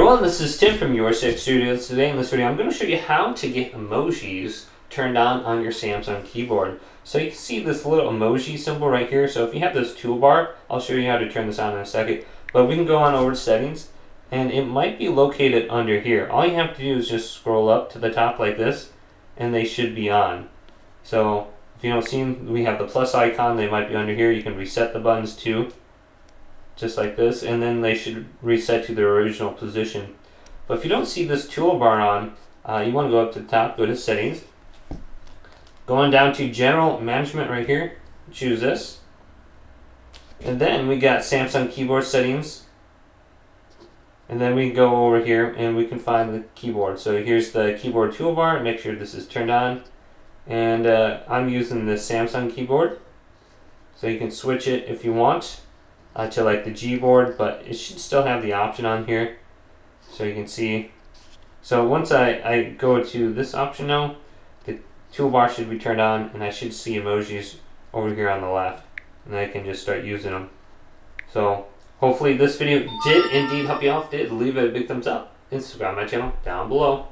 everyone, this is Tim from Your Six Studios. Today in this video I'm going to show you how to get emojis turned on your Samsung keyboard. So you can see this little emoji symbol right here. So if you have this toolbar, I'll show you how to turn this on in a second. But we can go on over to settings and it might be located under here. All you have to do is just scroll up to the top like this and they should be on. So if you don't see them, we have the plus icon, they might be under here. You can reset the buttons too, just like this, and then they should reset to their original position. But if you don't see this toolbar on, you want to go up to the top, go to settings, going down to general management right here, choose this, and then we got Samsung keyboard settings, and then we go over here and we can find the keyboard. So here's the keyboard toolbar, make sure this is turned on, and I'm using the Samsung keyboard, so you can switch it if you want to like the G board, but it should still have the option on here, so you can see. So once I go to this option now, the toolbar should be turned on and I should see emojis over here on the left, and I can just start using them. So hopefully this video did indeed help you out. If it did, leave it a big thumbs up and subscribe to my channel down below.